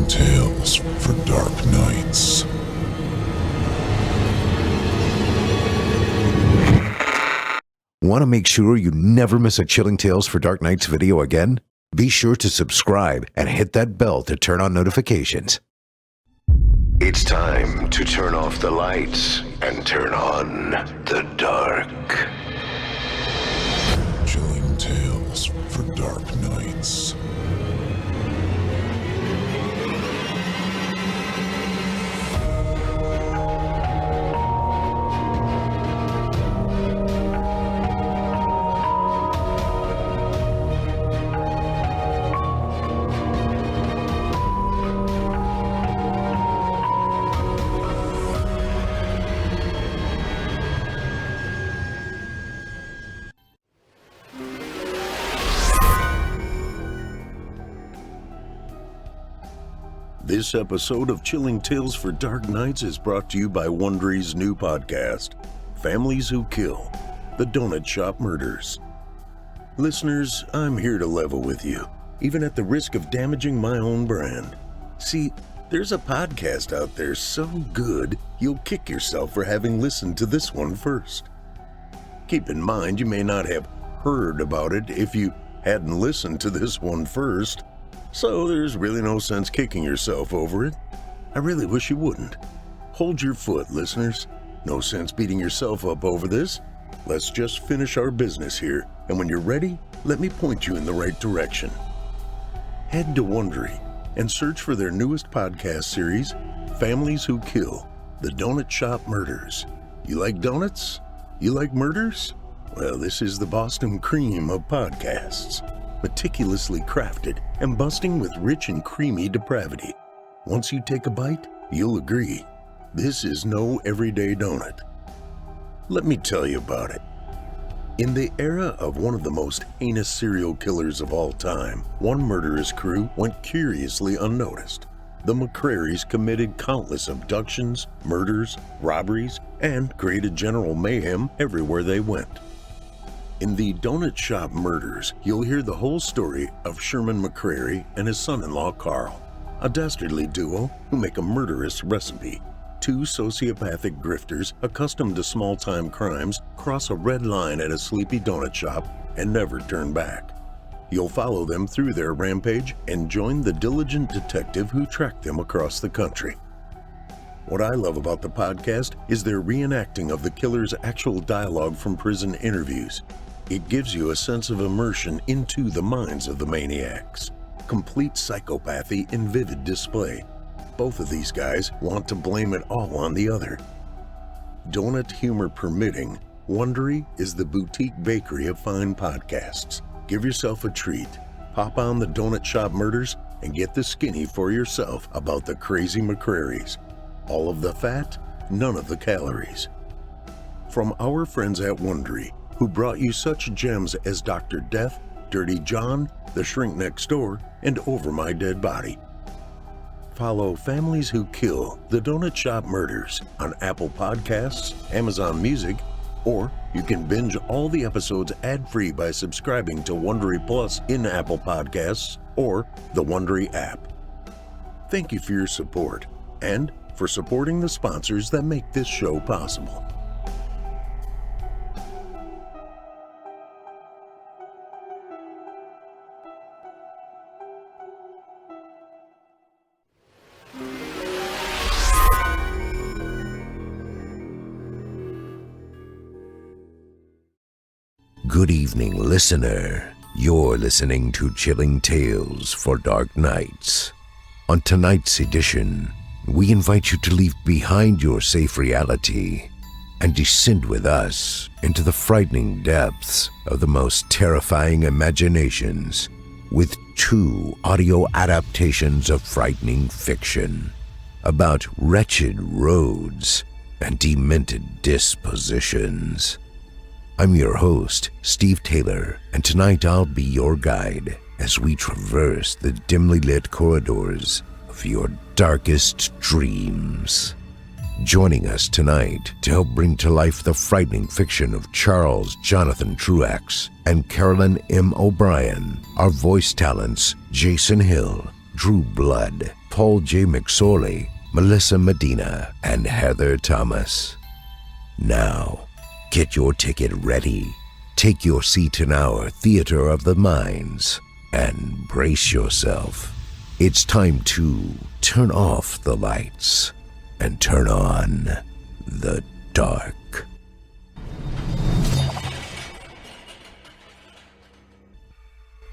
Chilling tales for dark nights. Want to make sure you never miss a Chilling Tales for Dark Nights video again? Be sure to subscribe and hit that bell to turn on notifications. It's time to turn off the lights and turn on the dark. Chilling tales for dark nights. This episode of Chilling Tales for Dark Nights is brought to you by Wondery's new podcast, Families Who Kill, The Donut Shop Murders. Listeners, I'm here to level with you, even at the risk of damaging my own brand. See, there's a podcast out there so good, you'll kick yourself for having listened to this one first. Keep in mind, you may not have heard about it if you hadn't listened to this one first. So there's really no sense kicking yourself over it. I really wish you wouldn't. Hold your foot, listeners. No sense beating yourself up over this. Let's just finish our business here, and when you're ready, let me point you in the right direction. Head to Wondery and search for their newest podcast series, Families Who Kill, The Donut Shop Murders. You like donuts? You like murders? Well, this is the Boston cream of podcasts. Meticulously crafted and busting with rich and creamy depravity. Once you take a bite, you'll agree, this is no everyday donut. Let me tell you about it. In the era of one of the most heinous serial killers of all time, one murderous crew went curiously unnoticed. The McCrarys committed countless abductions, murders, robberies, and created general mayhem everywhere they went. In the Donut Shop Murders, you'll hear the whole story of Sherman McCrary and his son-in-law Carl, a dastardly duo who make a murderous recipe. Two sociopathic grifters accustomed to small-time crimes cross a red line at a sleepy donut shop and never turn back. You'll follow them through their rampage and join the diligent detective who tracked them across the country. What I love about the podcast is their reenacting of the killer's actual dialogue from prison interviews. It gives you a sense of immersion into the minds of the maniacs. Complete psychopathy in vivid display. Both of these guys want to blame it all on the other. Donut humor permitting, Wondery is the boutique bakery of fine podcasts. Give yourself a treat. Pop on the Donut Shop Murders and get the skinny for yourself about the crazy McCrarys. All of the fat, none of the calories. From our friends at Wondery, who brought you such gems as Dr. Death, Dirty John, The Shrink Next Door, and Over My Dead Body. Follow Families Who Kill, The Donut Shop Murders on Apple Podcasts, Amazon Music, or you can binge all the episodes ad-free by subscribing to Wondery Plus in Apple Podcasts or the Wondery app. Thank you for your support and for supporting the sponsors that make this show possible. Good evening, listener. You're listening to Chilling Tales for Dark Nights. On tonight's edition, we invite you to leave behind your safe reality and descend with us into the frightening depths of the most terrifying imaginations with two audio adaptations of frightening fiction about wretched roads and demented dispositions. I'm your host, Steve Taylor, and tonight I'll be your guide as we traverse the dimly lit corridors of your darkest dreams. Joining us tonight to help bring to life the frightening fiction of Charles Jonathon Truax and Carolyn M. O'Brien are voice talents Jason Hill, Drew Blood, Paul J. McSorley, Melissa Medina, and Heather Thomas. Now, get your ticket ready. Take your seat in our Theater of the Minds and brace yourself. It's time to turn off the lights and turn on the dark.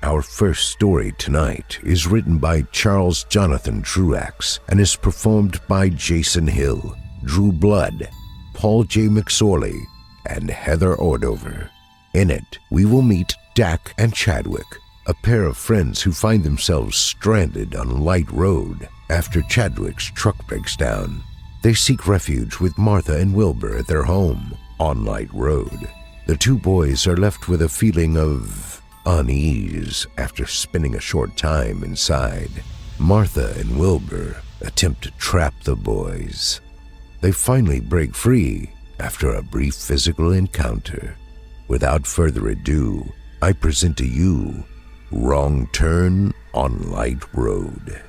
Our first story tonight is written by Charles Jonathon Truax and is performed by Jason Hill, Drew Blood, Paul J. McSorley, and Heather Ordover. In it, we will meet Dak and Chadwick, a pair of friends who find themselves stranded on Light Road after Chadwick's truck breaks down. They seek refuge with Martha and Wilbur at their home on Light Road. The two boys are left with a feeling of unease after spending a short time inside. Martha and Wilbur attempt to trap the boys. They finally break free after a brief physical encounter. Without further ado, I present to you Wrong Turn on Light Road.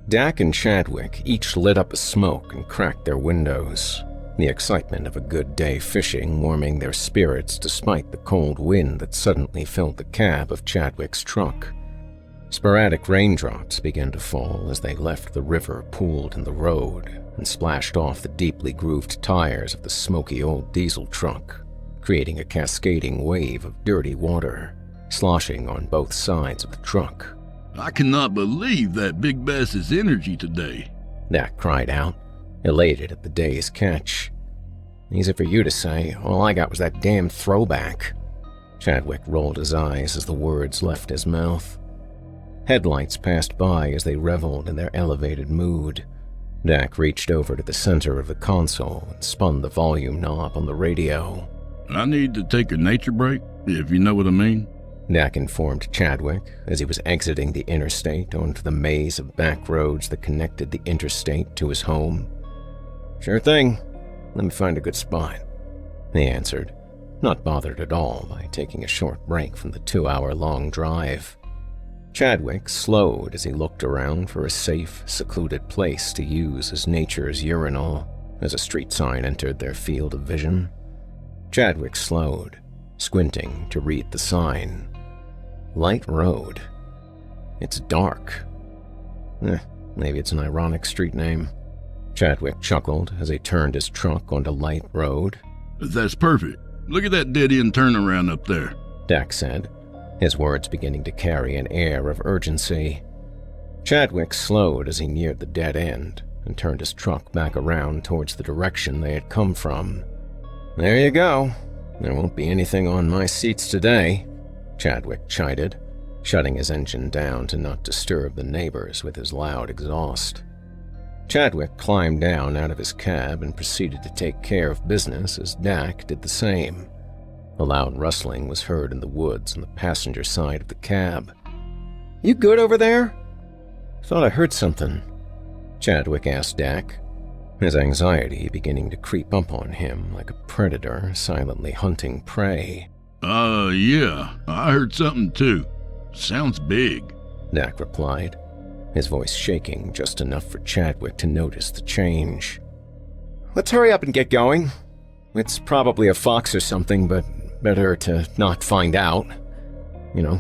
Dak and Chadwick each lit up a smoke and cracked their windows, the excitement of a good day fishing warming their spirits despite the cold wind that suddenly filled the cab of Chadwick's truck. Sporadic raindrops began to fall as they left the river pooled in the road and splashed off the deeply grooved tires of the smoky old diesel truck, creating a cascading wave of dirty water, sloshing on both sides of the truck. "I cannot believe that Big Bass's energy today," Dak cried out, elated at the day's catch. "Easy for you to say. All I got was that damn throwback." Chadwick rolled his eyes as the words left his mouth. Headlights passed by as they reveled in their elevated mood. Dak reached over to the center of the console and spun the volume knob on the radio. "I need to take a nature break, if you know what I mean," Dak informed Chadwick as he was exiting the interstate onto the maze of back roads that connected the interstate to his home. "Sure thing. Let me find a good spot," he answered, not bothered at all by taking a short break from the 2-hour-long drive. Chadwick slowed as he looked around for a safe, secluded place to use as nature's urinal as a street sign entered their field of vision. Chadwick slowed, squinting to read the sign. Light Road. It's dark. Maybe it's an ironic street name. Chadwick chuckled as he turned his truck onto Light Road. "That's perfect. Look at that dead-end turnaround up there," Dak said, his words beginning to carry an air of urgency. Chadwick slowed as he neared the dead end and turned his truck back around towards the direction they had come from. "There you go. There won't be anything on my seats today," Chadwick chided, shutting his engine down to not disturb the neighbors with his loud exhaust. Chadwick climbed down out of his cab and proceeded to take care of business as Dak did the same. A loud rustling was heard in the woods on the passenger side of the cab. "You good over there?" "Thought I heard something," Chadwick asked Dak, his anxiety beginning to creep up on him like a predator silently hunting prey. Yeah, I heard something too. Sounds big," Dak replied, his voice shaking just enough for Chadwick to notice the change. "Let's hurry up and get going. It's probably a fox or something, but better to not find out.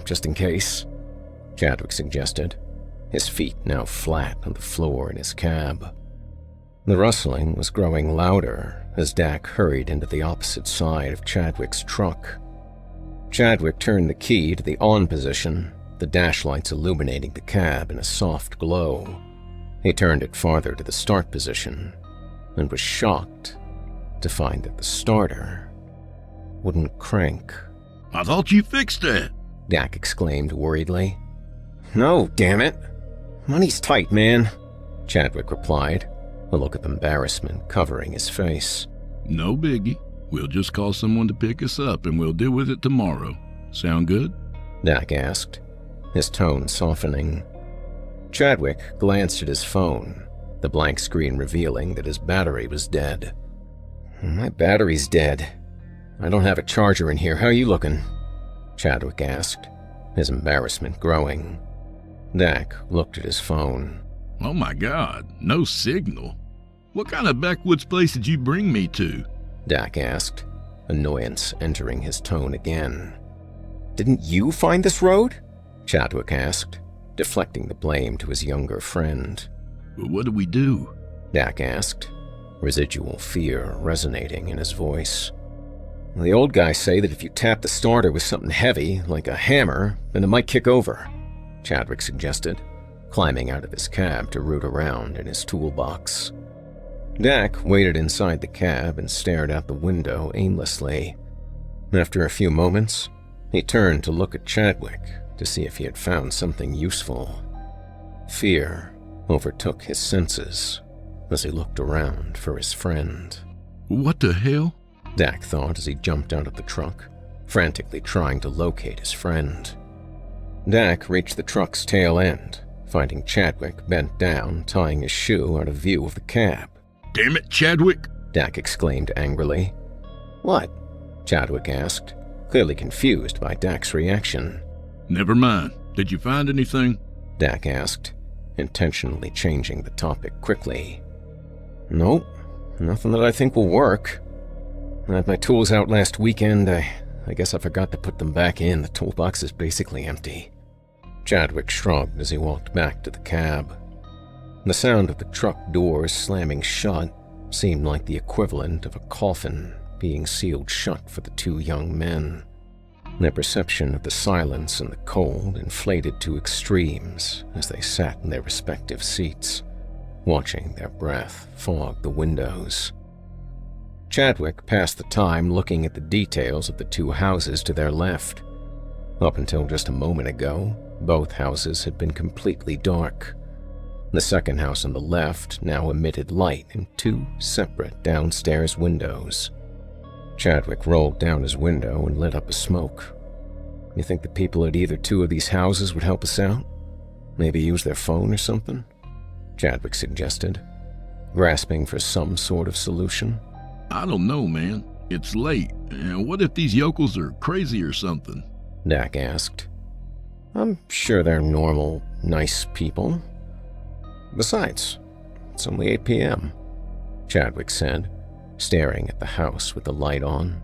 Just in case," Chadwick suggested, his feet now flat on the floor in his cab. The rustling was growing louder as Dak hurried into the opposite side of Chadwick's truck. Chadwick turned the key to the on position, the dash lights illuminating the cab in a soft glow. He turned it farther to the start position and was shocked to find that the starter wouldn't crank. "I thought you fixed that," Dak exclaimed worriedly. "No, damn it. Money's tight, man," Chadwick replied, a look of embarrassment covering his face. "No biggie. We'll just call someone to pick us up and we'll deal with it tomorrow. Sound good?" Dak asked, his tone softening. Chadwick glanced at his phone, the blank screen revealing that his battery was dead. "My battery's dead. I don't have a charger in here. How are you looking?" Chadwick asked, his embarrassment growing. Dak looked at his phone. Oh my God, no signal. What kind of backwoods place did you bring me to? Dak asked, annoyance entering his tone again. Didn't you find this road? Chadwick asked, deflecting the blame to his younger friend. Well, what do we do? Dak asked, residual fear resonating in his voice. The old guys say that if you tap the starter with something heavy, like a hammer, then it might kick over, Chadwick suggested, climbing out of his cab to root around in his toolbox. Dak waited inside the cab and stared out the window aimlessly. After a few moments, he turned to look at Chadwick to see if he had found something useful. Fear overtook his senses as he looked around for his friend. What the hell? Dak thought as he jumped out of the truck, frantically trying to locate his friend. Dak reached the truck's tail end, finding Chadwick bent down, tying his shoe out of view of the cab. Damn it, Chadwick! Dak exclaimed angrily. What? Chadwick asked, clearly confused by Dak's reaction. Never mind. Did you find anything? Dak asked, intentionally changing the topic quickly. Nope, nothing that I think will work. I had my tools out last weekend. I guess I forgot to put them back in. The toolbox is basically empty. Chadwick shrugged as he walked back to the cab. The sound of the truck doors slamming shut seemed like the equivalent of a coffin being sealed shut for the two young men. Their perception of the silence and the cold inflated to extremes as they sat in their respective seats, watching their breath fog the windows. Chadwick passed the time looking at the details of the two houses to their left. Up until just a moment ago, both houses had been completely dark. The second house on the left now emitted light in two separate downstairs windows. Chadwick rolled down his window and lit up a smoke. You think the people at either two of these houses would help us out? Maybe use their phone or something? Chadwick suggested, grasping for some sort of solution. I don't know, man. It's late. And what if these yokels are crazy or something? Dak asked. I'm sure they're normal, nice people. Besides, it's only 8 p.m., Chadwick said, staring at the house with the light on.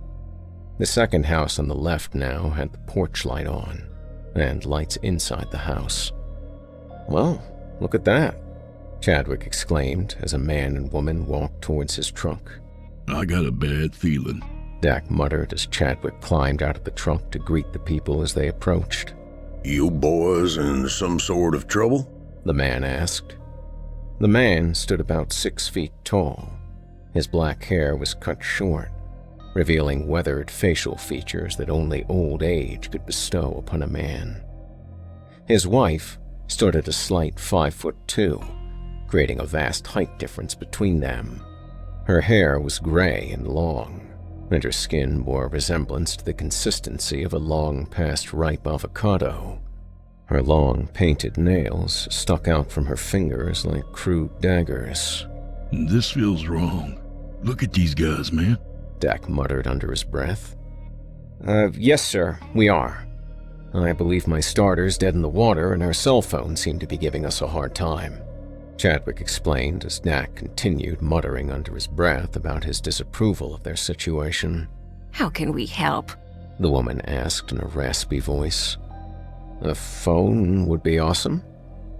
The second house on the left now had the porch light on, and lights inside the house. Well, look at that, Chadwick exclaimed as a man and woman walked towards his truck. I got a bad feeling, Dak muttered as Chadwick climbed out of the truck to greet the people as they approached. You boys in some sort of trouble? The man asked. The man stood about 6 feet tall. His black hair was cut short, revealing weathered facial features that only old age could bestow upon a man. His wife stood at a slight 5'2", creating a vast height difference between them. Her hair was gray and long, and her skin bore a resemblance to the consistency of a long-past ripe avocado. Her long, painted nails stuck out from her fingers like crude daggers. This feels wrong. Look at these guys, man, Dak muttered under his breath. Yes, sir, we are. I believe my starter's dead in the water and our cell phones seem to be giving us a hard time, Chadwick explained as Dak continued muttering under his breath about his disapproval of their situation. How can we help? The woman asked in a raspy voice. A phone would be awesome,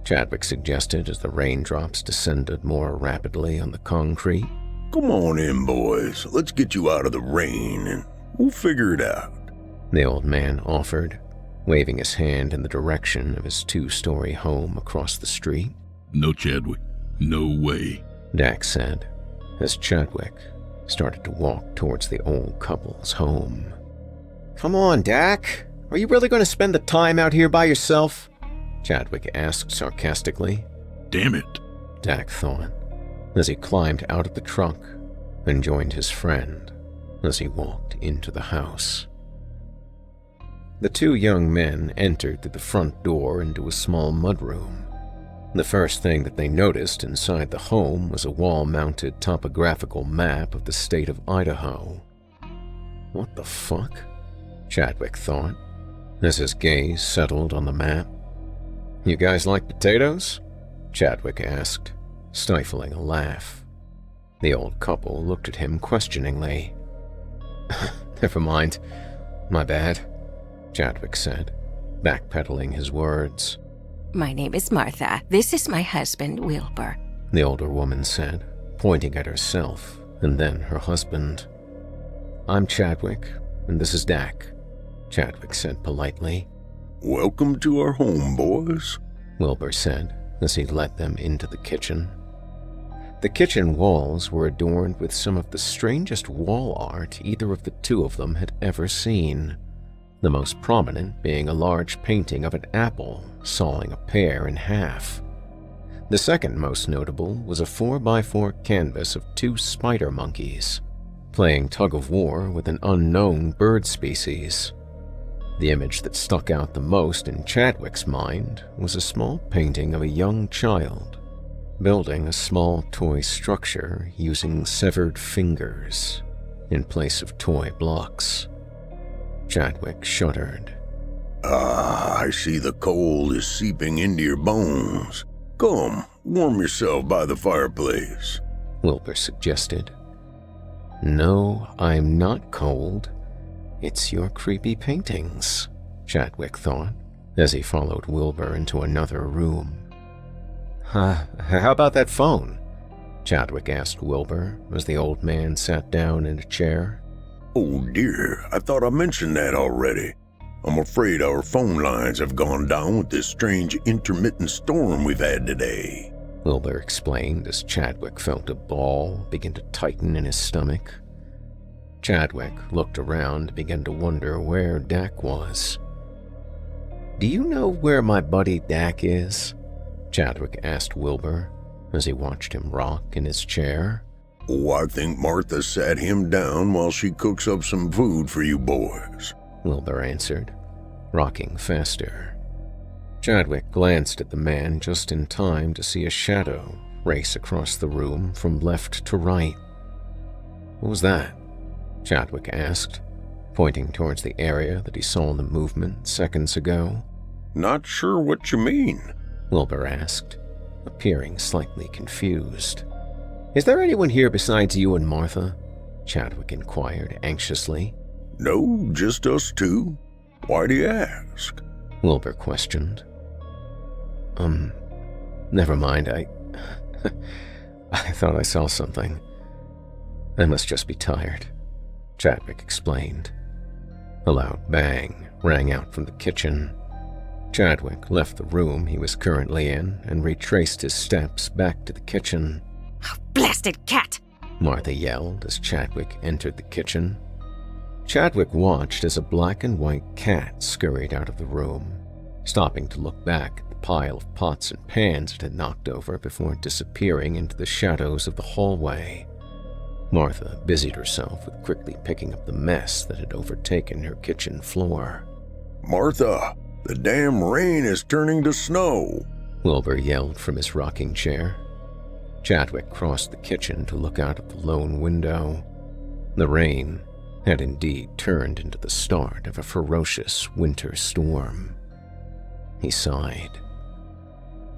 Chadwick suggested as the raindrops descended more rapidly on the concrete. Come on in, boys. Let's get you out of the rain and we'll figure it out, the old man offered, waving his hand in the direction of his 2-story home across the street. No, Chadwick. No way, Dak said, as Chadwick started to walk towards the old couple's home. Come on, Dak. Are you really going to spend the time out here by yourself? Chadwick asked sarcastically. Damn it, Dak thought, as he climbed out of the truck and joined his friend as he walked into the house. The two young men entered through the front door into a small mudroom. The first thing that they noticed inside the home was a wall-mounted topographical map of the state of Idaho. What the fuck? Chadwick thought, as his gaze settled on the map. "You guys like potatoes?" Chadwick asked, stifling a laugh. The old couple looked at him questioningly. "Never mind. My bad," Chadwick said, backpedaling his words. "My name is Martha. This is my husband, Wilbur," the older woman said, pointing at herself and then her husband. "I'm Chadwick, and this is Dak," Chadwick said politely. "Welcome to our home, boys," Wilbur said as he led them into the kitchen. The kitchen walls were adorned with some of the strangest wall art either of the two of them had ever seen, the most prominent being a large painting of an apple sawing a pear in half. The second most notable was a 4x4 canvas of two spider monkeys, playing tug-of-war with an unknown bird species. The image that stuck out the most in Chadwick's mind was a small painting of a young child building a small toy structure using severed fingers in place of toy blocks. Chadwick shuddered. I see the cold is seeping into your bones. Come, warm yourself by the fireplace," Wilbur suggested. "No, I'm not cold. It's your creepy paintings," Chadwick thought, as he followed Wilbur into another room. How about that phone?" Chadwick asked Wilbur as the old man sat down in a chair. "Oh dear, I thought I mentioned that already. I'm afraid our phone lines have gone down with this strange intermittent storm we've had today," Wilbur explained as Chadwick felt a ball begin to tighten in his stomach. Chadwick looked around and began to wonder where Dak was. "Do you know where my buddy Dak is?" Chadwick asked Wilbur as he watched him rock in his chair. "Oh, I think Martha sat him down while she cooks up some food for you boys," Wilbur answered, rocking faster. Chadwick glanced at the man just in time to see a shadow race across the room from left to right. "What was that?" Chadwick asked, pointing towards the area that he saw in the movement seconds ago. "Not sure what you mean," Wilbur asked, appearing slightly confused. "Is there anyone here besides you and Martha?" Chadwick inquired anxiously. "No, just us two. Why do you ask?" Wilbur questioned. Never mind, I thought I saw something. I must just be tired," Chadwick explained. A loud bang rang out from the kitchen. Chadwick left the room he was currently in and retraced his steps back to the kitchen. "Oh, blasted cat!" Martha yelled as Chadwick entered the kitchen. Chadwick watched as a black and white cat scurried out of the room, stopping to look back at the pile of pots and pans it had knocked over before disappearing into the shadows of the hallway. Martha busied herself with quickly picking up the mess that had overtaken her kitchen floor. "Martha, the damn rain is turning to snow," Wilbur yelled from his rocking chair. Chadwick crossed the kitchen to look out of the lone window. The rain had indeed turned into the start of a ferocious winter storm. He sighed.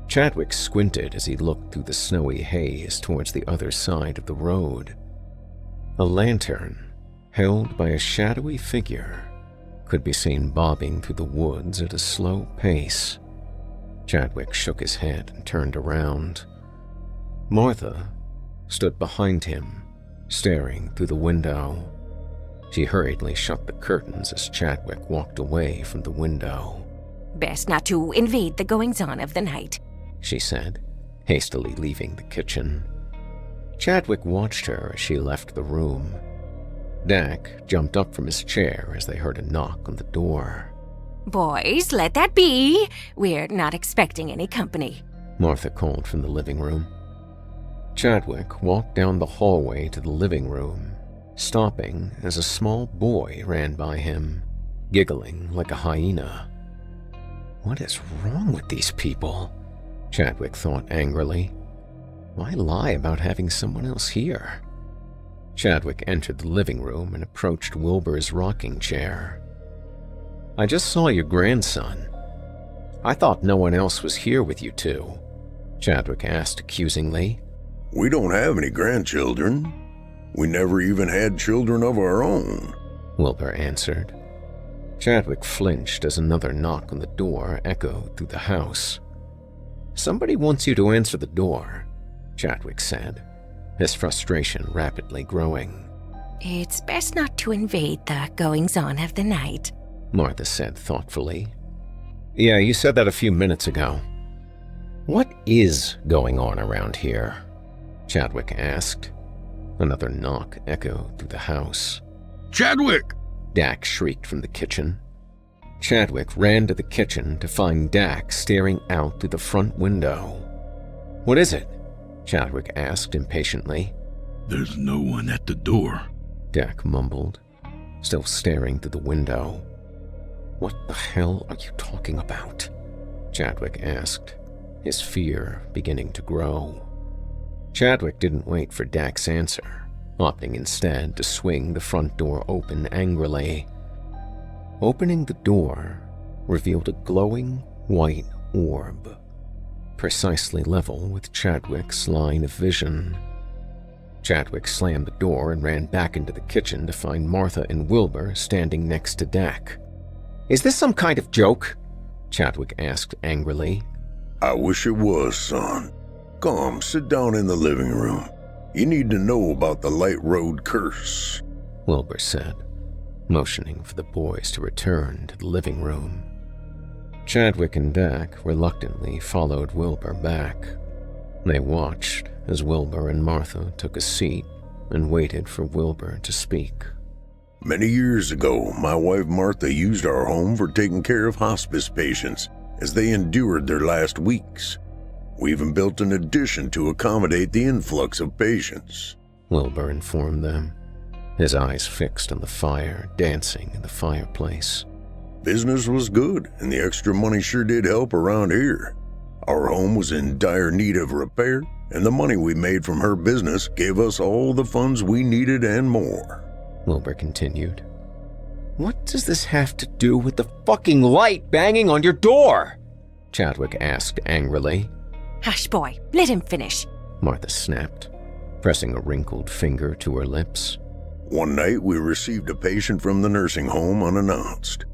Chadwick squinted as he looked through the snowy haze towards the other side of the road. A lantern, held by a shadowy figure, could be seen bobbing through the woods at a slow pace. Chadwick shook his head and turned around. Martha stood behind him, staring through the window. She hurriedly shut the curtains as Chadwick walked away from the window. "Best not to invade the goings-on of the night," she said, hastily leaving the kitchen. Chadwick watched her as she left the room. Dak jumped up from his chair as they heard a knock on the door. "Boys, let that be. We're not expecting any company," Martha called from the living room. Chadwick walked down the hallway to the living room, stopping as a small boy ran by him, giggling like a hyena. What is wrong with these people? Chadwick thought angrily. Why lie about having someone else here? Chadwick entered the living room and approached Wilbur's rocking chair. I just saw your grandson. I thought no one else was here with you two, Chadwick asked accusingly. We don't have any grandchildren. We never even had children of our own, Wilbur answered. Chadwick flinched as another knock on the door echoed through the house. Somebody wants you to answer the door, Chadwick said, his frustration rapidly growing. It's best not to invade the goings-on of the night, Martha said thoughtfully. Yeah, you said that a few minutes ago. What is going on around here? Chadwick asked. Another knock echoed through the house. Chadwick! Dak shrieked from the kitchen. Chadwick ran to the kitchen to find Dak staring out through the front window. What is it? Chadwick asked impatiently. There's no one at the door, Dak mumbled, still staring through the window. What the hell are you talking about? Chadwick asked, his fear beginning to grow. Chadwick didn't wait for Dak's answer, opting instead to swing the front door open angrily. Opening the door revealed a glowing white orb, precisely level with Chadwick's line of vision. Chadwick slammed the door and ran back into the kitchen to find Martha and Wilbur standing next to Dak. Is this some kind of joke? Chadwick asked angrily. I wish it was, son. Come, sit down in the living room. You need to know about the Light Road curse, Wilbur said, motioning for the boys to return to the living room. Chadwick and Dak reluctantly followed Wilbur back. They watched as Wilbur and Martha took a seat and waited for Wilbur to speak. Many years ago, my wife Martha used our home for taking care of hospice patients as they endured their last weeks. We even built an addition to accommodate the influx of patients, Wilbur informed them, his eyes fixed on the fire dancing in the fireplace. Business was good, and the extra money sure did help around here. Our home was in dire need of repair, and the money we made from her business gave us all the funds we needed and more, Wilbur continued. What does this have to do with the fucking light banging on your door? Chadwick asked angrily. Hush, boy. Let him finish. Martha snapped, pressing a wrinkled finger to her lips. One night we received a patient from the nursing home unannounced.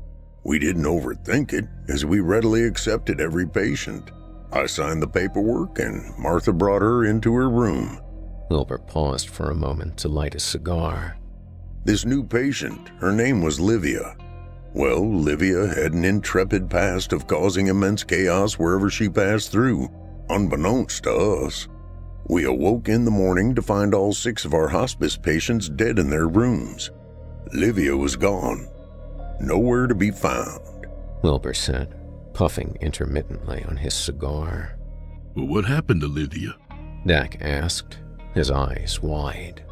We didn't overthink it, as we readily accepted every patient. I signed the paperwork, and Martha brought her into her room. Wilbur paused for a moment to light a cigar. This new patient, her name was Livia. Well, Livia had an intrepid past of causing immense chaos wherever she passed through, unbeknownst to us. We awoke in the morning to find all 6 of our hospice patients dead in their rooms. Livia was gone. Nowhere to be found, Wilbur said, puffing intermittently on his cigar. Well, what happened to Lydia? Dak asked, his eyes wide.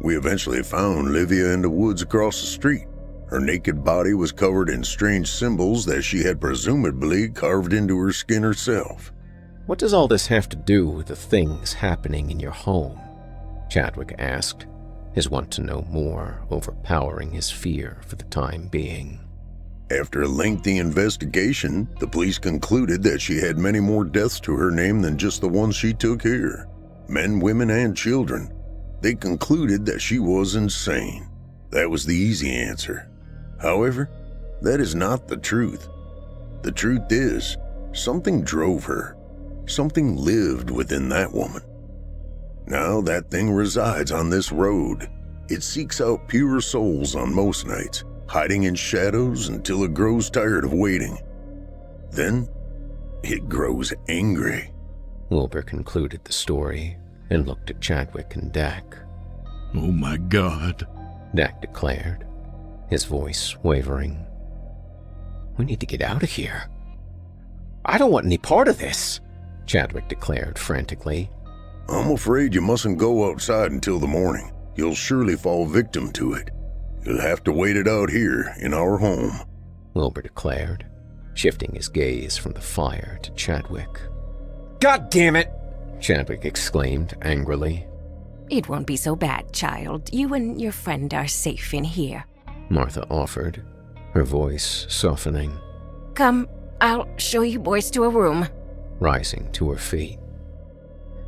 We eventually found Livia in the woods across the street. Her naked body was covered in strange symbols that she had presumably carved into her skin herself. What does all this have to do with the things happening in your home? Chadwick asked, his want to know more overpowering his fear for the time being. After a lengthy investigation, the police concluded that she had many more deaths to her name than just the ones she took here. Men, women, and children. They concluded that she was insane. That was the easy answer. However, that is not the truth. The truth is, something drove her. Something lived within that woman. Now that thing resides on this road. It seeks out pure souls on most nights, hiding in shadows until it grows tired of waiting. Then, it grows angry. Wilbur concluded the story and looked at Chadwick and Dak. Oh my God, Dak declared, his voice wavering. We need to get out of here. I don't want any part of this, Chadwick declared frantically. I'm afraid you mustn't go outside until the morning. You'll surely fall victim to it. You'll have to wait it out here in our home, Wilbur declared, shifting his gaze from the fire to Chadwick. God damn it! Chadwick exclaimed angrily. It won't be so bad, child. You and your friend are safe in here, Martha offered, her voice softening. Come, I'll show you boys to a room. Rising to her feet.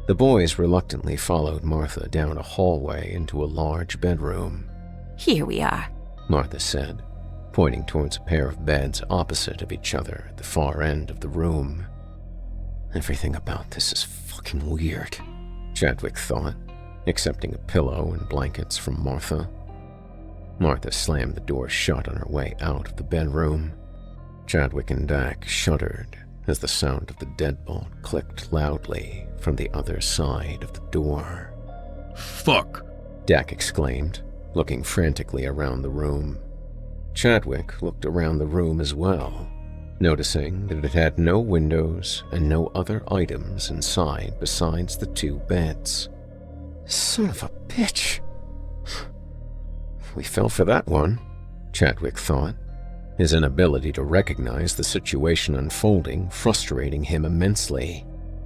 The boys reluctantly followed Martha down a hallway into a large bedroom. Here we are, Martha said, pointing towards a pair of beds opposite of each other at the far end of the room. Everything about this is fucking weird, Chadwick thought, accepting a pillow and blankets from Martha. Martha slammed the door shut on her way out of the bedroom. Chadwick and Dak shuddered as the sound of the deadbolt clicked loudly from the other side of the door. Fuck! Dak exclaimed, looking frantically around the room. Chadwick looked around the room as well, noticing that it had no windows and no other items inside besides the two beds. Son of a bitch! We fell for that one, Chadwick thought, his inability to recognize the situation unfolding frustrating him immensely.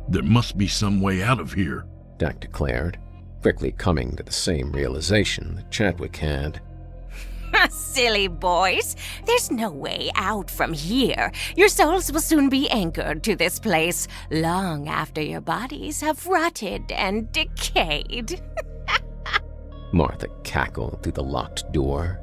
There must be some way out of here, Dak declared, quickly coming to the same realization that Chadwick had. Silly boys. There's no way out from here. Your souls will soon be anchored to this place long after your bodies have rotted and decayed. Martha cackled through the locked door.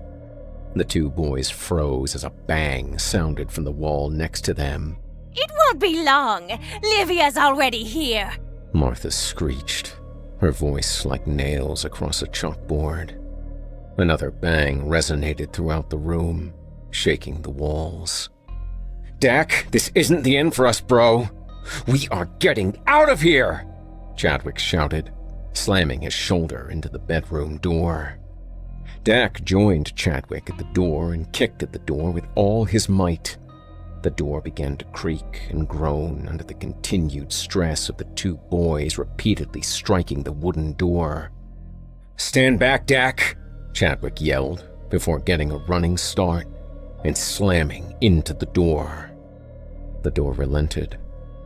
The two boys froze as a bang sounded from the wall next to them. It won't be long. Livia's already here. Martha screeched, her voice like nails across a chalkboard. Another bang resonated throughout the room, shaking the walls. Dak, this isn't the end for us, bro. We are getting out of here, Chadwick shouted, slamming his shoulder into the bedroom door. Dak joined Chadwick at the door and kicked at the door with all his might. The door began to creak and groan under the continued stress of the two boys repeatedly striking the wooden door. Stand back, Dak, Chadwick yelled before getting a running start and slamming into the door. The door relented,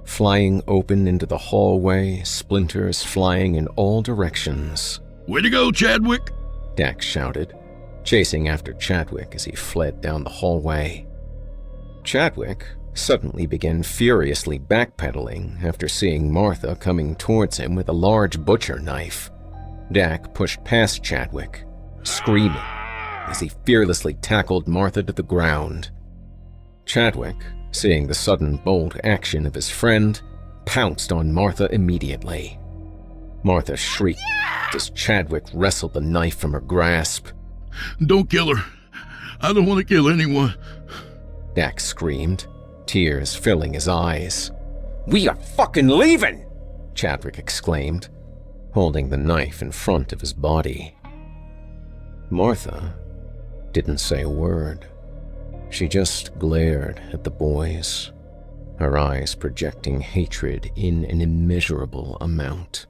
flying open into the hallway, splinters flying in all directions. Way to go, Chadwick! Dak shouted, chasing after Chadwick as he fled down the hallway. Chadwick suddenly began furiously backpedaling after seeing Martha coming towards him with a large butcher knife. Dak pushed past Chadwick, screaming as he fearlessly tackled Martha to the ground. Chadwick, seeing the sudden bold action of his friend, pounced on Martha immediately. Martha shrieked as Chadwick wrestled the knife from her grasp. Don't kill her. I don't want to kill anyone. Dak screamed, tears filling his eyes. We are fucking leaving, Chadwick exclaimed, holding the knife in front of his body. Martha didn't say a word. She just glared at the boys, her eyes projecting hatred in an immeasurable amount.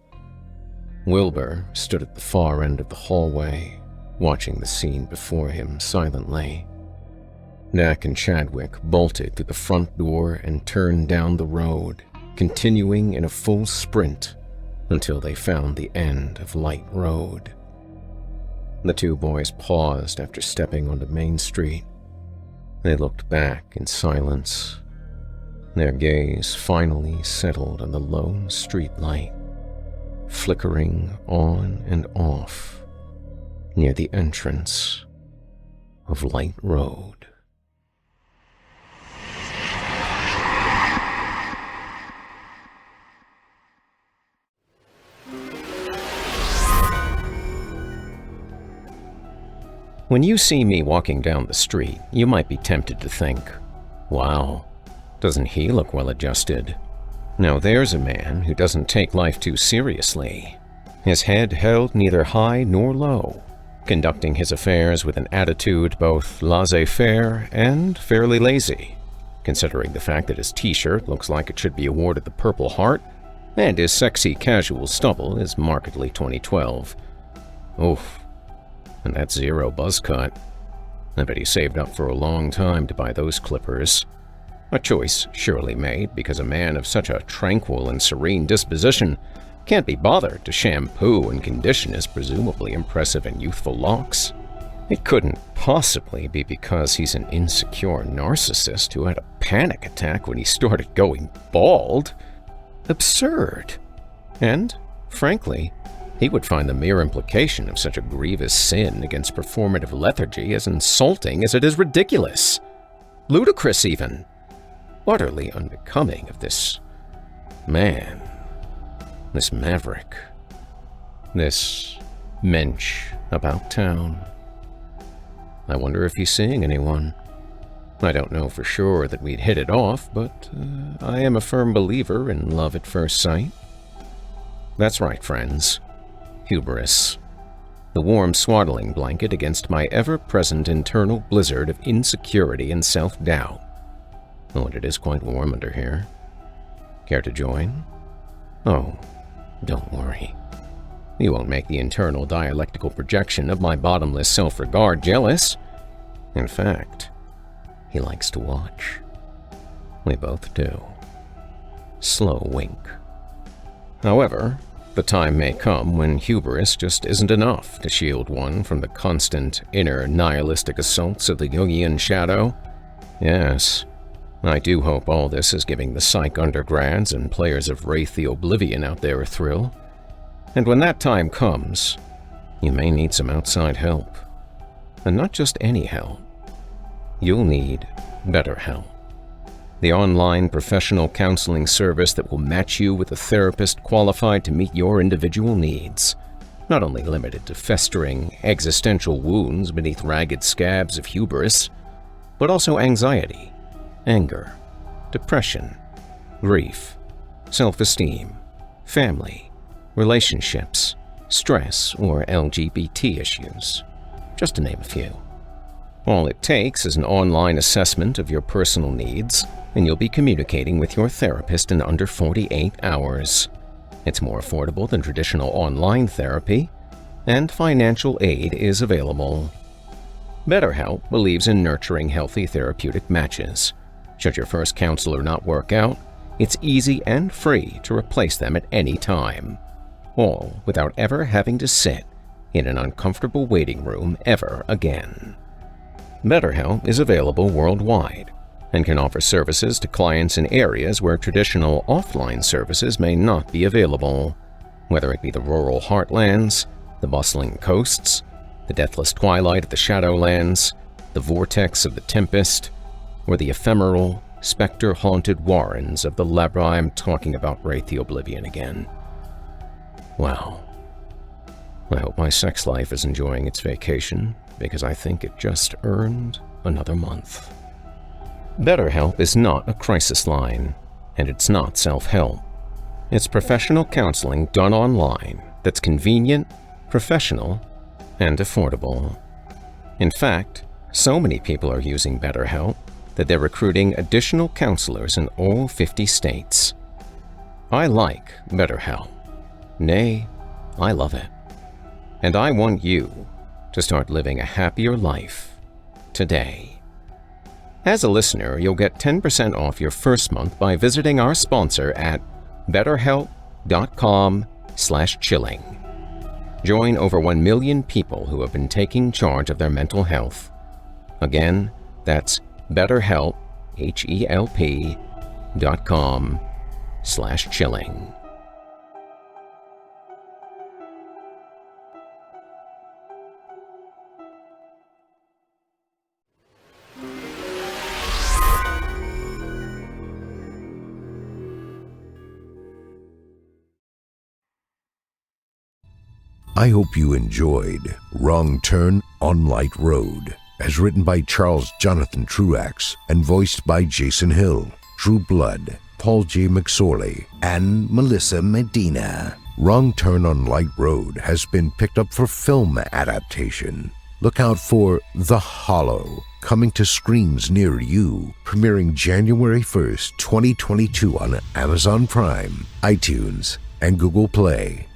Wilbur stood at the far end of the hallway, watching the scene before him silently. Dak and Chadwick bolted through the front door and turned down the road, continuing in a full sprint until they found the end of Light Road. The two boys paused after stepping onto Main Street. They looked back in silence. Their gaze finally settled on the lone street light, flickering on and off near the entrance of Light Road. When you see me walking down the street, you might be tempted to think, wow, doesn't he look well adjusted? Now there's a man who doesn't take life too seriously. His head held neither high nor low, conducting his affairs with an attitude both laissez-faire and fairly lazy, considering the fact that his t-shirt looks like it should be awarded the Purple Heart, and his sexy casual stubble is markedly 2012. Oof. And that zero buzz cut. I bet he saved up for a long time to buy those clippers. A choice surely made because a man of such a tranquil and serene disposition can't be bothered to shampoo and condition his presumably impressive and youthful locks. It couldn't possibly be because he's an insecure narcissist who had a panic attack when he started going bald. Absurd. And, frankly, he would find the mere implication of such a grievous sin against performative lethargy as insulting as it is ridiculous. Ludicrous, even. Utterly unbecoming of this man. This maverick. This mensch about town. I wonder if he's seeing anyone. I don't know for sure that we'd hit it off, but I am a firm believer in love at first sight. That's right, friends. Hubris. The warm swaddling blanket against my ever-present internal blizzard of insecurity and self-doubt. Oh, and it is quite warm under here. Care to join? Oh, don't worry. You won't make the internal dialectical projection of my bottomless self-regard jealous. In fact, he likes to watch. We both do. Slow wink. However, the time may come when hubris just isn't enough to shield one from the constant inner nihilistic assaults of the Jungian shadow. Yes, I do hope all this is giving the psych undergrads and players of Wraith the Oblivion out there a thrill. And when that time comes, you may need some outside help. And not just any help. You'll need BetterHelp, the online professional counseling service that will match you with a therapist qualified to meet your individual needs, not only limited to festering existential wounds beneath ragged scabs of hubris, but also anxiety, anger, depression, grief, self-esteem, family, relationships, stress, or LGBT issues, just to name a few. All it takes is an online assessment of your personal needs, and you'll be communicating with your therapist in under 48 hours. It's more affordable than traditional online therapy, and financial aid is available. BetterHelp believes in nurturing healthy therapeutic matches. Should your first counselor not work out, it's easy and free to replace them at any time. All without ever having to sit in an uncomfortable waiting room ever again. BetterHelp is available worldwide and can offer services to clients in areas where traditional offline services may not be available, whether it be the rural heartlands, the bustling coasts, the deathless twilight of the Shadowlands, the vortex of the Tempest, or the ephemeral, specter-haunted warrens of the I'm talking about Wraith the Oblivion again. Wow. I hope my sex life is enjoying its vacation, because I think it just earned another month. BetterHelp is not a crisis line, and it's not self-help. It's professional counseling done online that's convenient, professional, and affordable. In fact, so many people are using BetterHelp that they're recruiting additional counselors in all 50 states. I like BetterHelp. Nay, I love it. And I want you to start living a happier life today. As a listener, you'll get 10% off your first month by visiting our sponsor at betterhelp.com/chilling. Join over 1 million people who have been taking charge of their mental health. Again, that's BetterHelp, HELP.com/chilling. I hope you enjoyed Wrong Turn on Light Road, as written by Jonathon Truax and voiced by Jason Hill, Drew Blood, Paul J. McSorley, and Melissa Medina. Wrong Turn on Light Road has been picked up for film adaptation. Look out for The Hollow, coming to screens near you, premiering January 1st, 2022 on Amazon Prime, iTunes, and Google Play.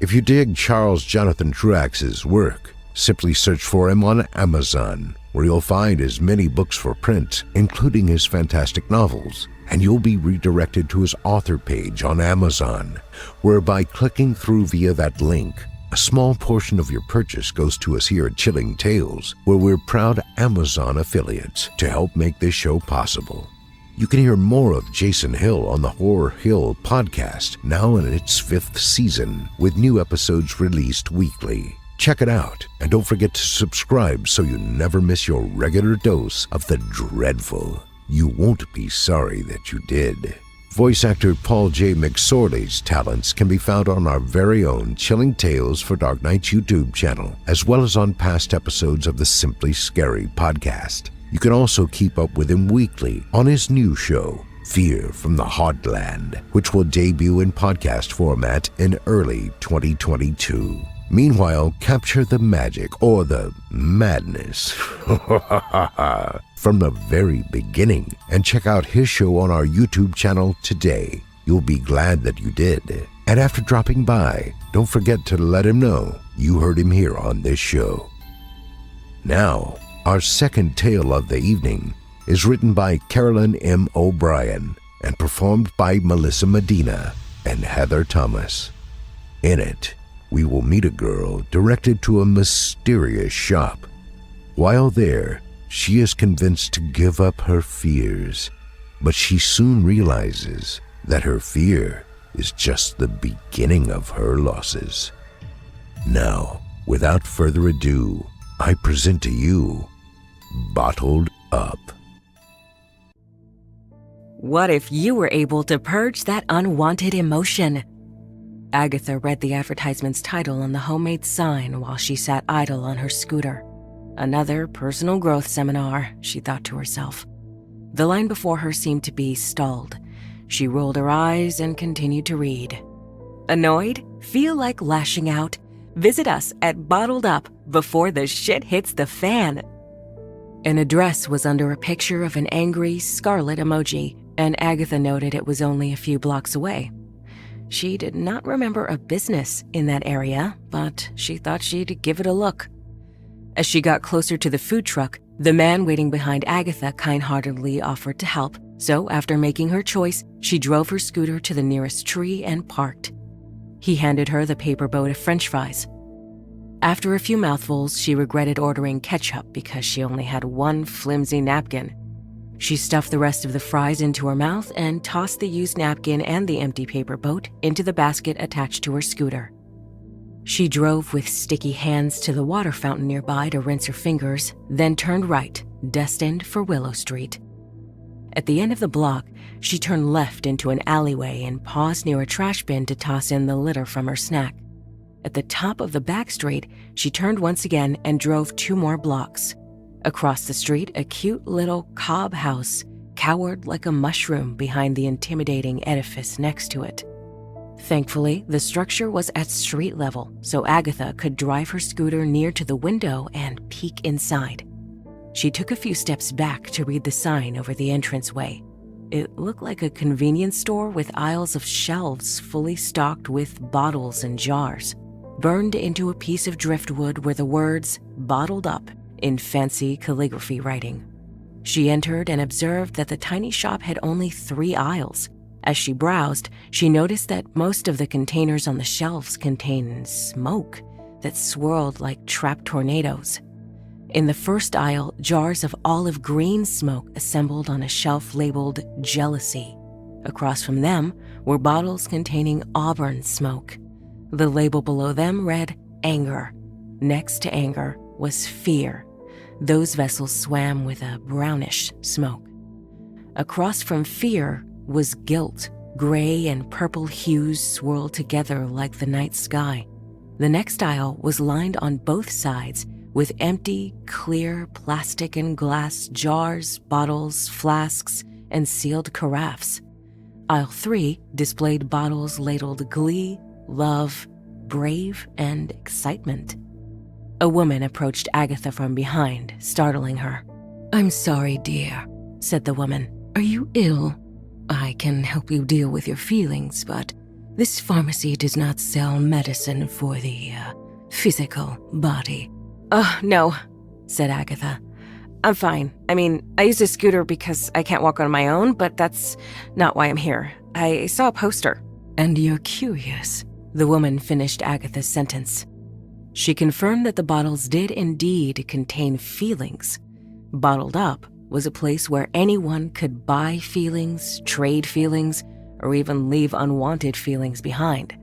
If you dig Jonathon Truax's work, simply search for him on Amazon, where you'll find his many books for print, including his fantastic novels, and you'll be redirected to his author page on Amazon, where by clicking through via that link, A small portion of your purchase goes to us here at Chilling Tales, where we're proud Amazon affiliates to help make this show possible. You can hear more of Jason Hill on the Horror Hill podcast, now in its 5th season, with new episodes released weekly. Check it out, and don't forget to subscribe so you never miss your regular dose of the dreadful. You won't be sorry that you did. Voice actor Paul J. McSorley's talents can be found on our very own Chilling Tales for Dark Nights YouTube channel, as well as on past episodes of the Simply Scary podcast. You can also keep up with him weekly on his new show, Fear from the Heartland, which will debut in podcast format in early 2022. Meanwhile, capture the magic or the madness from the very beginning and check out his show on our YouTube channel today. You'll be glad that you did. And after dropping by, don't forget to let him know you heard him here on this show. Now, our second tale of the evening is written by Carolyn M. O'Brien and performed by Melissa Medina and Heather Thomas. In it, we will meet a girl directed to a mysterious shop. While there, she is convinced to give up her fears, but she soon realizes that her fear is just the beginning of her losses. Now, without further ado, I present to you Bottled Up. What if you were able to purge that unwanted emotion? Agatha read the advertisement's title on the homemade sign while she sat idle on her scooter. Another personal growth seminar, she thought to herself. The line before her seemed to be stalled. She rolled her eyes and continued to read. Annoyed? Feel like lashing out? Visit us at Bottled Up before the shit hits the fan. An address was under a picture of an angry, scarlet emoji, and Agatha noted it was only a few blocks away. She did not remember a business in that area, but she thought she'd give it a look. As she got closer to the food truck, the man waiting behind Agatha kind-heartedly offered to help, so after making her choice, she drove her scooter to the nearest tree and parked. He handed her the paper boat of French fries. After a few mouthfuls, she regretted ordering ketchup because she only had one flimsy napkin. She stuffed the rest of the fries into her mouth and tossed the used napkin and the empty paper boat into the basket attached to her scooter. She drove with sticky hands to the water fountain nearby to rinse her fingers, then turned right, destined for Willow Street. At the end of the block, she turned left into an alleyway and paused near a trash bin to toss in the litter from her snack. At the top of the back street, she turned once again and drove 2 more blocks. Across the street, a cute little cob house cowered like a mushroom behind the intimidating edifice next to it. Thankfully, the structure was at street level, so Agatha could drive her scooter near to the window and peek inside. She took a few steps back to read the sign over the entranceway. It looked like a convenience store with aisles of shelves fully stocked with bottles and jars. Burned into a piece of driftwood were the words "Bottled Up" in fancy calligraphy writing. She entered and observed that the tiny shop had only 3 aisles. As she browsed, she noticed that most of the containers on the shelves contained smoke that swirled like trapped tornadoes. In the first aisle, jars of olive green smoke assembled on a shelf labeled "Jealousy." Across from them were bottles containing auburn smoke. The label below them read "Anger." Next to anger was fear. Those vessels swam with a brownish smoke. Across from fear was guilt. Gray and purple hues swirled together like the night sky. The next aisle was lined on both sides with empty, clear plastic and glass jars, bottles, flasks, and sealed carafes. Aisle 3 displayed bottles ladled glee, love, brave, and excitement. A woman approached Agatha from behind, startling her. "I'm sorry, dear," said the woman. "Are you ill? I can help you deal with your feelings, but this pharmacy does not sell medicine for the physical body." "Oh, no," said Agatha. "I'm fine. I mean, I use a scooter because I can't walk on my own, but that's not why I'm here. I saw a poster." "And you're curious," the woman finished Agatha's sentence. She confirmed that the bottles did indeed contain feelings. Bottled Up was a place where anyone could buy feelings, trade feelings, or even leave unwanted feelings behind.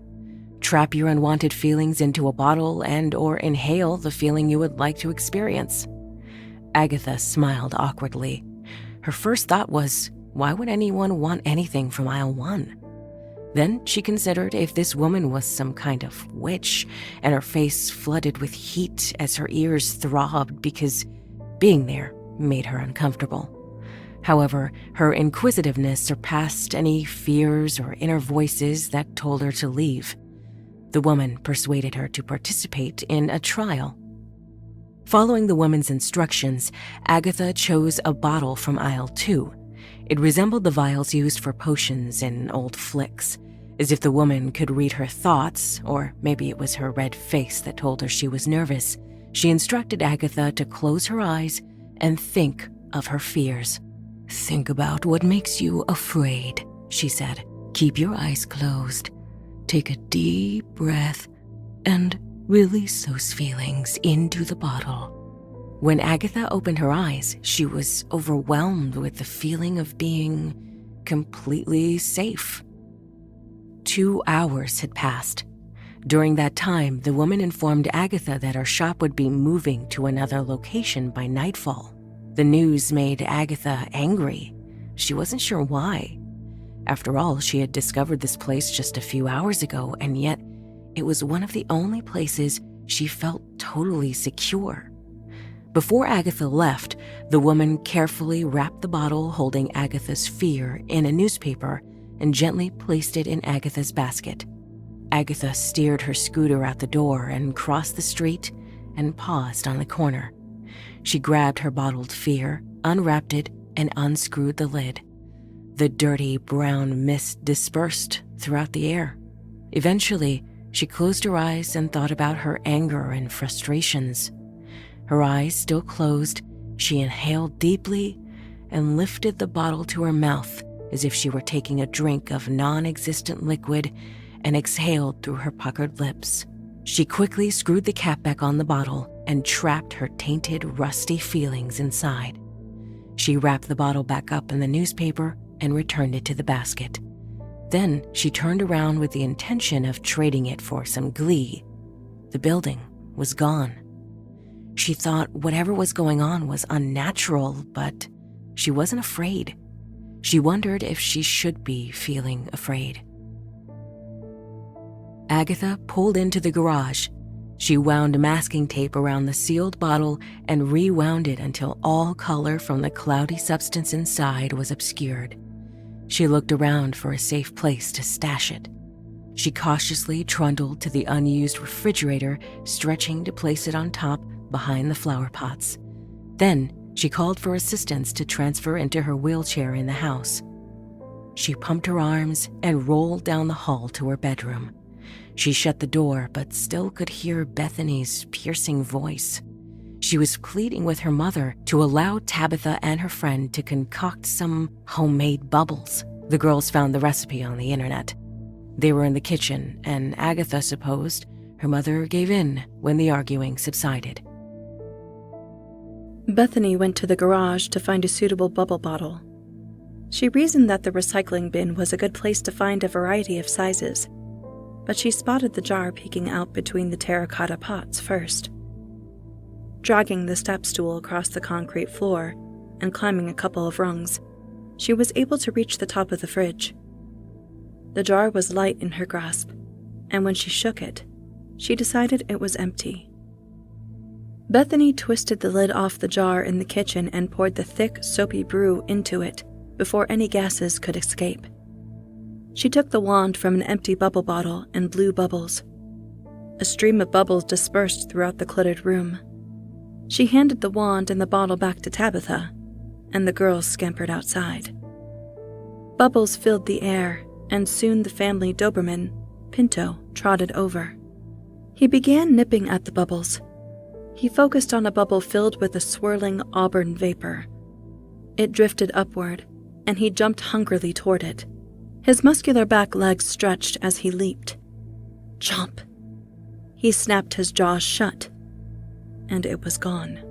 Trap your unwanted feelings into a bottle and/or inhale the feeling you would like to experience. Agatha smiled awkwardly. Her first thought was, why would anyone want anything from aisle 1? Then she considered if this woman was some kind of witch, and her face flooded with heat as her ears throbbed because being there made her uncomfortable. However, her inquisitiveness surpassed any fears or inner voices that told her to leave. The woman persuaded her to participate in a trial. Following the woman's instructions, Agatha chose a bottle from aisle 2. It resembled the vials used for potions in old flicks, as if the woman could read her thoughts, or maybe it was her red face that told her she was nervous. She instructed Agatha to close her eyes and think of her fears. "Think about what makes you afraid," she said. "Keep your eyes closed. Take a deep breath and release those feelings into the bottle." When Agatha opened her eyes, she was overwhelmed with the feeling of being completely safe. 2 hours had passed. During that time, the woman informed Agatha that her shop would be moving to another location by nightfall. The news made Agatha angry. She wasn't sure why. After all, she had discovered this place just a few hours ago, and yet it was one of the only places she felt totally secure. Before Agatha left, the woman carefully wrapped the bottle holding Agatha's fear in a newspaper and gently placed it in Agatha's basket. Agatha steered her scooter out the door and crossed the street and paused on the corner. She grabbed her bottled fear, unwrapped it, and unscrewed the lid. The dirty brown mist dispersed throughout the air. Eventually, she closed her eyes and thought about her anger and frustrations. Her eyes still closed, she inhaled deeply and lifted the bottle to her mouth as if she were taking a drink of non-existent liquid and exhaled through her puckered lips. She quickly screwed the cap back on the bottle and trapped her tainted, rusty feelings inside. She wrapped the bottle back up in the newspaper and returned it to the basket. Then she turned around with the intention of trading it for some glee. The building was gone. She thought whatever was going on was unnatural, but she wasn't afraid. She wondered if she should be feeling afraid. Agatha pulled into the garage. She wound masking tape around the sealed bottle and rewound it until all color from the cloudy substance inside was obscured. She looked around for a safe place to stash it. She cautiously trundled to the unused refrigerator, stretching to place it on top behind the flower pots. Then she called for assistance to transfer into her wheelchair in the house. She pumped her arms and rolled down the hall to her bedroom. She shut the door but still could hear Bethany's piercing voice. She was pleading with her mother to allow Tabitha and her friend to concoct some homemade bubbles. The girls found the recipe on the internet. They were in the kitchen, and Agatha supposed her mother gave in when the arguing subsided. Bethany went to the garage to find a suitable bubble bottle. She reasoned that the recycling bin was a good place to find a variety of sizes, but she spotted the jar peeking out between the terracotta pots first. Dragging the step stool across the concrete floor and climbing a couple of rungs, she was able to reach the top of the fridge. The jar was light in her grasp, and when she shook it, she decided it was empty. Bethany twisted the lid off the jar in the kitchen and poured the thick, soapy brew into it before any gases could escape. She took the wand from an empty bubble bottle and blew bubbles. A stream of bubbles dispersed throughout the cluttered room. She handed the wand and the bottle back to Tabitha, and the girls scampered outside. Bubbles filled the air, and soon the family Doberman, Pinto, trotted over. He began nipping at the bubbles. He focused on a bubble filled with a swirling auburn vapor. It drifted upward, and he jumped hungrily toward it. His muscular back legs stretched as he leaped. Jump! He He snapped his jaws shut, and it was gone.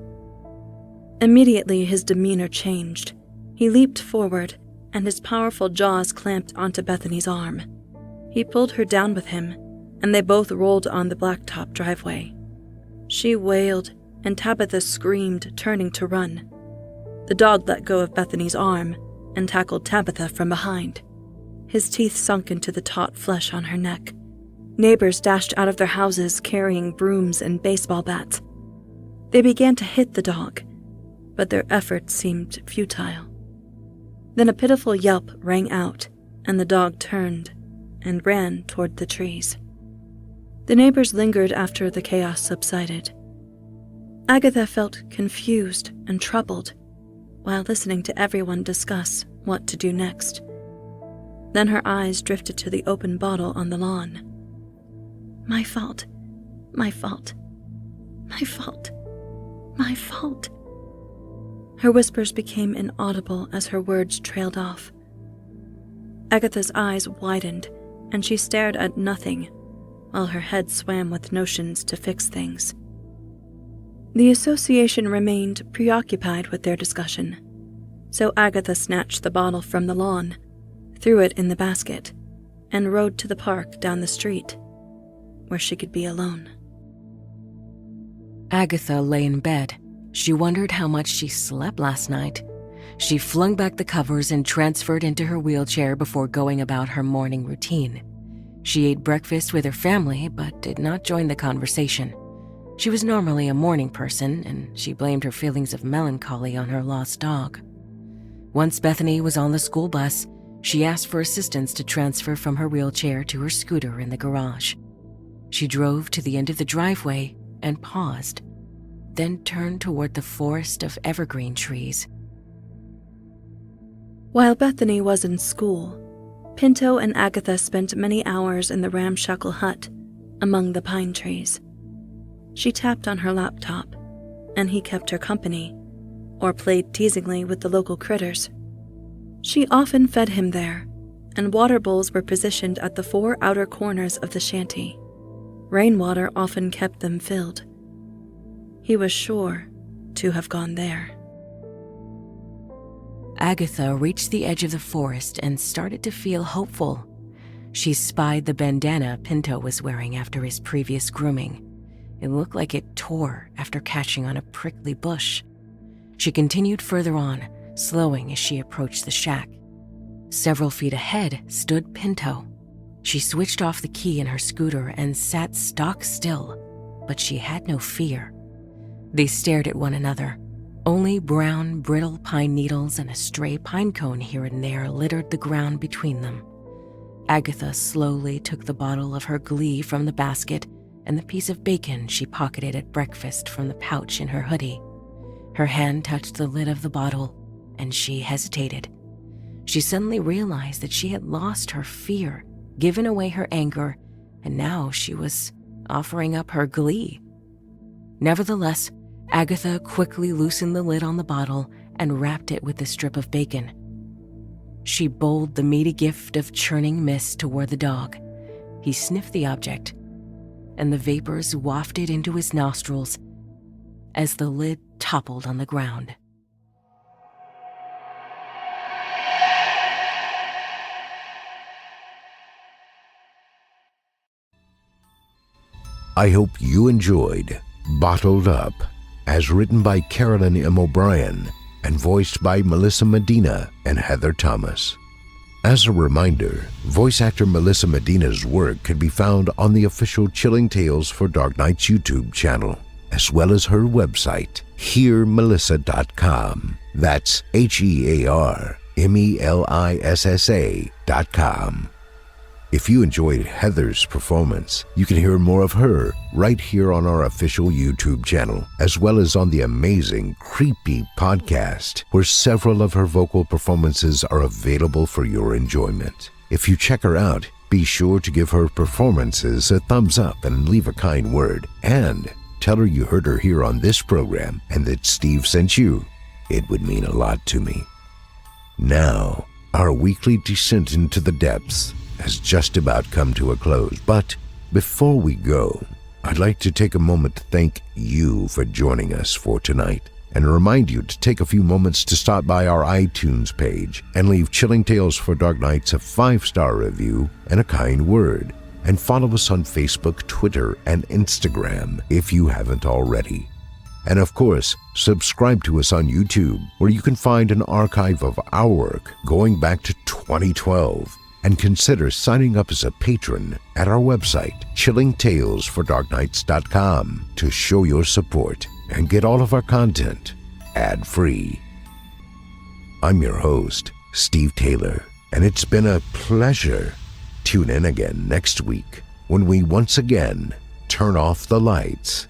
Immediately, his demeanor changed. He leaped forward, and his powerful jaws clamped onto Bethany's arm. He pulled her down with him, and they both rolled on the blacktop driveway. She wailed, and Tabitha screamed, turning to run. The dog let go of Bethany's arm and tackled Tabitha from behind. His teeth sunk into the taut flesh on her neck. Neighbors dashed out of their houses carrying brooms and baseball bats. They began to hit the dog, but their efforts seemed futile. Then a pitiful yelp rang out, and the dog turned and ran toward the trees. The neighbors lingered after the chaos subsided. Agatha felt confused and troubled while listening to everyone discuss what to do next. Then her eyes drifted to the open bottle on the lawn. My fault. My fault. My fault. My fault. Her whispers became inaudible as her words trailed off. Agatha's eyes widened, and she stared at nothing, while her head swam with notions to fix things. The association remained preoccupied with their discussion, so Agatha snatched the bottle from the lawn, threw it in the basket, and rode to the park down the street, where she could be alone. Agatha lay in bed. She wondered how much she slept last night. She flung back the covers and transferred into her wheelchair before going about her morning routine. She ate breakfast with her family, but did not join the conversation. She was normally a morning person, and she blamed her feelings of melancholy on her lost dog. Once Bethany was on the school bus, she asked for assistance to transfer from her wheelchair to her scooter in the garage. She drove to the end of the driveway and paused, then turned toward the forest of evergreen trees. While Bethany was in school, Pinto and Agatha spent many hours in the ramshackle hut among the pine trees. She tapped on her laptop, and he kept her company, or played teasingly with the local critters. She often fed him there, and water bowls were positioned at the 4 outer corners of the shanty. Rainwater often kept them filled. He was sure to have gone there. Agatha reached the edge of the forest and started to feel hopeful. She spied the bandana Pinto was wearing after his previous grooming. It looked like it tore after catching on a prickly bush. She continued further on, slowing as she approached the shack. Several feet ahead stood Pinto. She switched off the key in her scooter and sat stock still, but she had no fear. They stared at one another. Only brown, brittle pine needles and a stray pine cone here and there littered the ground between them. Agatha slowly took the bottle of her Glee from the basket and the piece of bacon she pocketed at breakfast from the pouch in her hoodie. Her hand touched the lid of the bottle, and she hesitated. She suddenly realized that she had lost her fear, given away her anger, and now she was offering up her Glee. Nevertheless, Agatha quickly loosened the lid on the bottle and wrapped it with a strip of bacon. She bowled the meaty gift of churning mist toward the dog. He sniffed the object, and the vapors wafted into his nostrils as the lid toppled on the ground. I hope you enjoyed Bottled Up, as written by Carolyn M. O'Brien and voiced by Melissa Medina and Heather Thomas. As a reminder, voice actor Melissa Medina's work can be found on the official Chilling Tales for Dark Nights YouTube channel, as well as her website, hearmelissa.com. That's HearMelissa.com. If you enjoyed Heather's performance, you can hear more of her right here on our official YouTube channel, as well as on the amazing Creepypasta, where several of her vocal performances are available for your enjoyment. If you check her out, be sure to give her performances a thumbs up and leave a kind word, and tell her you heard her here on this program and that Steve sent you. It would mean a lot to me. Now, our weekly descent into the depths has just about come to a close, but before we go, I'd like to take a moment to thank you for joining us for tonight, and remind you to take a few moments to stop by our iTunes page and leave Chilling Tales for Dark Nights a 5-star review and a kind word, and follow us on Facebook, Twitter, and Instagram if you haven't already. And of course, subscribe to us on YouTube, where you can find an archive of our work going back to 2012. And consider signing up as a patron at our website, chillingtalesfordarknights.com, to show your support and get all of our content ad-free. I'm your host, Steve Taylor, and it's been a pleasure. Tune in again next week when we once again turn off the lights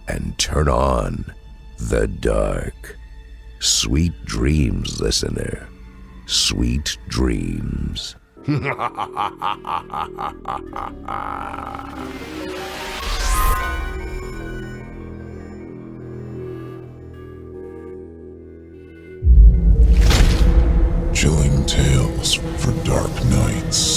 and turn on the dark. Sweet dreams, listener. Sweet dreams. Chilling Tales for Dark Nights.